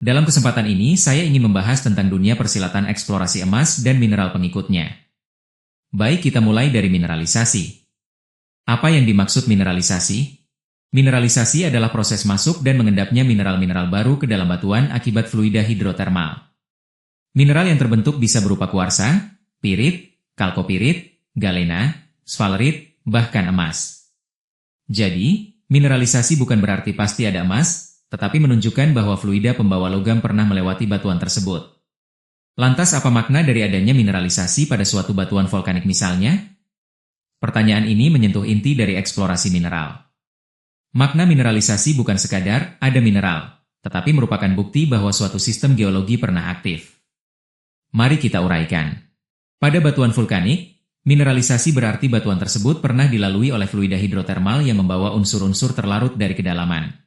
Dalam kesempatan ini, saya ingin membahas tentang dunia persilatan eksplorasi emas dan mineral pengikutnya. Baik, kita mulai dari mineralisasi. Apa yang dimaksud mineralisasi? Mineralisasi adalah proses masuk dan mengendapnya mineral-mineral baru ke dalam batuan akibat fluida hidrotermal. Mineral yang terbentuk bisa berupa kuarsa, pirit, kalkopirit, galena, sfalerit, bahkan emas. Jadi, mineralisasi bukan berarti pasti ada emas, tetapi menunjukkan bahwa fluida pembawa logam pernah melewati batuan tersebut. Lantas apa makna dari adanya mineralisasi pada suatu batuan vulkanik misalnya? Pertanyaan ini menyentuh inti dari eksplorasi mineral. Makna mineralisasi bukan sekadar ada mineral, tetapi merupakan bukti bahwa suatu sistem geologi pernah aktif. Mari kita uraikan. Pada batuan vulkanik, mineralisasi berarti batuan tersebut pernah dilalui oleh fluida hidrotermal yang membawa unsur-unsur terlarut dari kedalaman.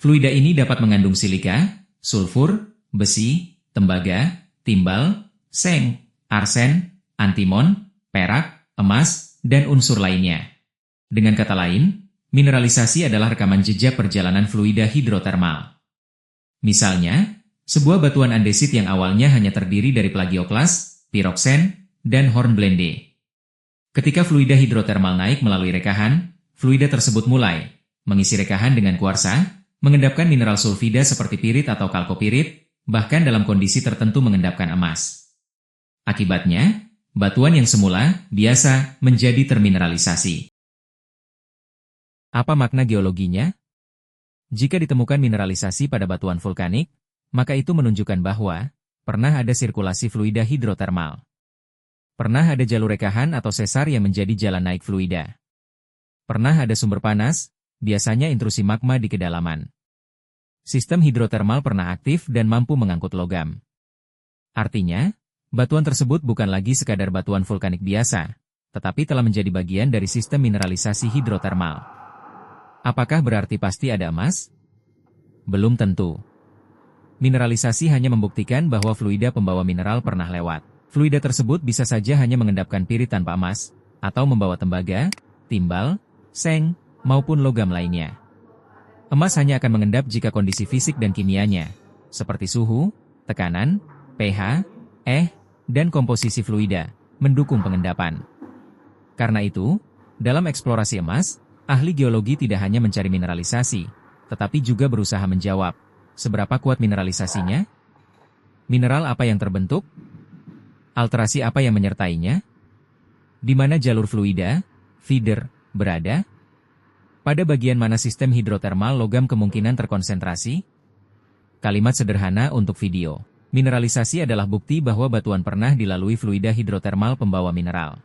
Fluida ini dapat mengandung silika, sulfur, besi, tembaga, timbal, seng, arsen, antimon, perak, emas, dan unsur lainnya. Dengan kata lain, mineralisasi adalah rekaman jejak perjalanan fluida hidrotermal. Misalnya, sebuah batuan andesit yang awalnya hanya terdiri dari plagioklas, piroksen, dan hornblende. Ketika fluida hidrotermal naik melalui rekahan, fluida tersebut mulai mengisi rekahan dengan kuarsa, mengendapkan mineral sulfida seperti pirit atau kalkopirit, bahkan dalam kondisi tertentu mengendapkan emas. Akibatnya, batuan yang semula biasa menjadi termineralisasi. Apa makna geologinya? Jika ditemukan mineralisasi pada batuan vulkanik, maka itu menunjukkan bahwa pernah ada sirkulasi fluida hidrotermal. Pernah ada jalur rekahan atau sesar yang menjadi jalan naik fluida. Pernah ada sumber panas, biasanya intrusi magma di kedalaman. Sistem hidrotermal pernah aktif dan mampu mengangkut logam. Artinya, batuan tersebut bukan lagi sekadar batuan vulkanik biasa, tetapi telah menjadi bagian dari sistem mineralisasi hidrotermal. Apakah berarti pasti ada emas? Belum tentu. Mineralisasi hanya membuktikan bahwa fluida pembawa mineral pernah lewat. Fluida tersebut bisa saja hanya mengendapkan pirit tanpa emas, atau membawa tembaga, timbal, seng, maupun logam lainnya. Emas hanya akan mengendap jika kondisi fisik dan kimianya, seperti suhu, tekanan, pH, dan komposisi fluida, mendukung pengendapan. Karena itu, dalam eksplorasi emas, ahli geologi tidak hanya mencari mineralisasi, tetapi juga berusaha menjawab, seberapa kuat mineralisasinya? Mineral apa yang terbentuk? Alterasi apa yang menyertainya? Di mana jalur fluida, feeder, berada? Pada bagian mana sistem hidrotermal logam kemungkinan terkonsentrasi? Kalimat sederhana untuk video. Mineralisasi adalah bukti bahwa batuan pernah dilalui fluida hidrotermal pembawa mineral.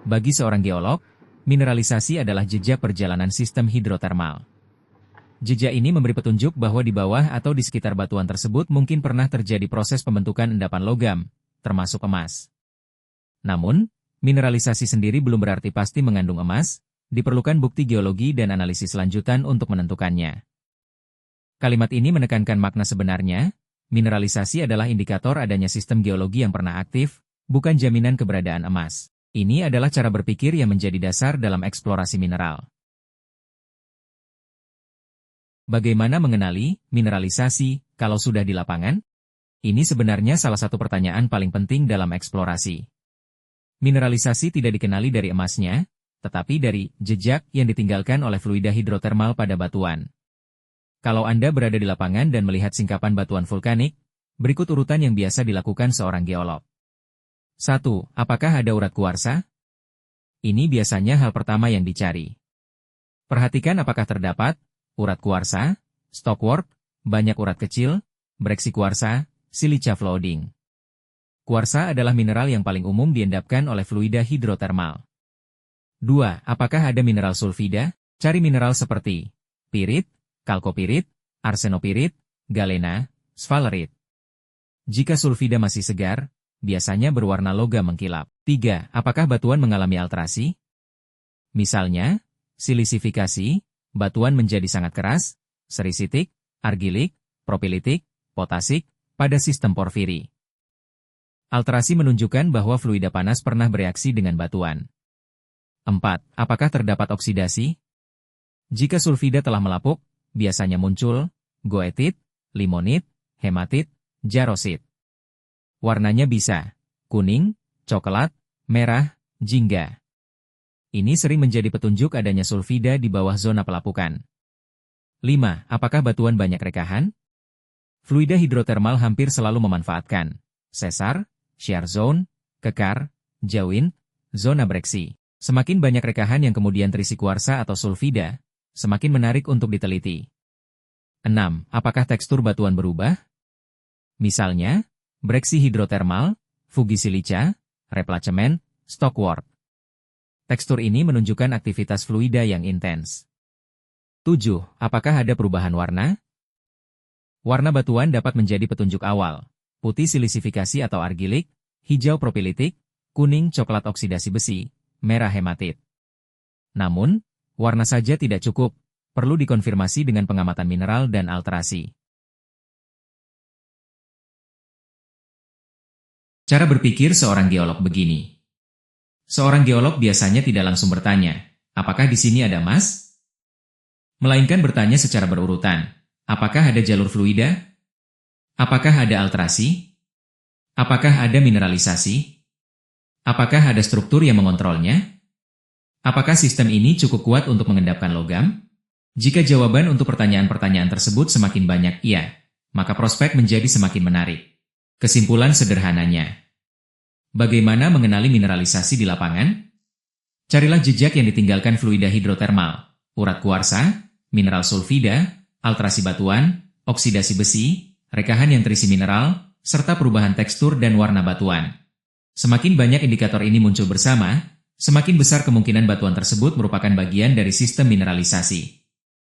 Bagi seorang geolog, mineralisasi adalah jejak perjalanan sistem hidrotermal. Jejak ini memberi petunjuk bahwa di bawah atau di sekitar batuan tersebut mungkin pernah terjadi proses pembentukan endapan logam, termasuk emas. Namun, mineralisasi sendiri belum berarti pasti mengandung emas, diperlukan bukti geologi dan analisis lanjutan untuk menentukannya. Kalimat ini menekankan makna sebenarnya, mineralisasi adalah indikator adanya sistem geologi yang pernah aktif, bukan jaminan keberadaan emas. Ini adalah cara berpikir yang menjadi dasar dalam eksplorasi mineral. Bagaimana mengenali mineralisasi kalau sudah di lapangan? Ini sebenarnya salah satu pertanyaan paling penting dalam eksplorasi. Mineralisasi tidak dikenali dari emasnya, tetapi dari jejak yang ditinggalkan oleh fluida hidrotermal pada batuan. Kalau Anda berada di lapangan dan melihat singkapan batuan vulkanik, berikut urutan yang biasa dilakukan seorang geolog. 1. Apakah ada urat kuarsa? Ini biasanya hal pertama yang dicari. Perhatikan apakah terdapat urat kuarsa, stockwork, banyak urat kecil, breksi kuarsa, silica flooding. Kuarsa adalah mineral yang paling umum diendapkan oleh fluida hidrotermal. 2. Apakah ada mineral sulfida? Cari mineral seperti pirit, kalkopirit, arsenopirit, galena, sfalerit. Jika sulfida masih segar, biasanya berwarna logam mengkilap. 3. Apakah batuan mengalami alterasi? Misalnya, silisifikasi, batuan menjadi sangat keras, serisitik, argilik, propilitik, potasik, pada sistem porfiri. Alterasi menunjukkan bahwa fluida panas pernah bereaksi dengan batuan. 4. Apakah terdapat oksidasi? Jika sulfida telah melapuk, biasanya muncul goetit, limonit, hematit, jarosit. Warnanya bisa kuning, coklat, merah, jingga. Ini sering menjadi petunjuk adanya sulfida di bawah zona pelapukan. 5. Apakah batuan banyak rekahan? Fluida hidrotermal hampir selalu memanfaatkan sesar, shear zone, kekar, jawin, zona breksi. Semakin banyak rekahan yang kemudian terisi kuarsa atau sulfida, semakin menarik untuk diteliti. 6. Apakah tekstur batuan berubah? Misalnya, breksi hidrotermal, fugisilica, replacemen, stockwort. Tekstur ini menunjukkan aktivitas fluida yang intens. 7. Apakah ada perubahan warna? Warna batuan dapat menjadi petunjuk awal. Putih silisifikasi atau argilik, hijau propilitik, kuning coklat oksidasi besi, merah hematit. Namun, warna saja tidak cukup, perlu dikonfirmasi dengan pengamatan mineral dan alterasi. Cara berpikir seorang geolog begini. Seorang geolog biasanya tidak langsung bertanya, apakah di sini ada emas? Melainkan bertanya secara berurutan, apakah ada jalur fluida? Apakah ada alterasi? Apakah ada mineralisasi? Apakah ada struktur yang mengontrolnya? Apakah sistem ini cukup kuat untuk mengendapkan logam? Jika jawaban untuk pertanyaan-pertanyaan tersebut semakin banyak iya, maka prospek menjadi semakin menarik. Kesimpulan sederhananya. Bagaimana mengenali mineralisasi di lapangan? Carilah jejak yang ditinggalkan fluida hidrotermal, urat kuarsa, mineral sulfida, alterasi batuan, oksidasi besi, rekahan yang terisi mineral, serta perubahan tekstur dan warna batuan. Semakin banyak indikator ini muncul bersama, semakin besar kemungkinan batuan tersebut merupakan bagian dari sistem mineralisasi.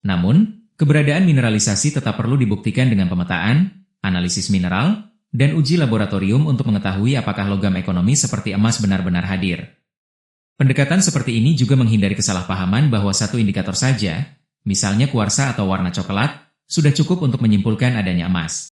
Namun, keberadaan mineralisasi tetap perlu dibuktikan dengan pemetaan, analisis mineral, dan uji laboratorium untuk mengetahui apakah logam ekonomi seperti emas benar-benar hadir. Pendekatan seperti ini juga menghindari kesalahpahaman bahwa satu indikator saja, misalnya kuarsa atau warna coklat, sudah cukup untuk menyimpulkan adanya emas.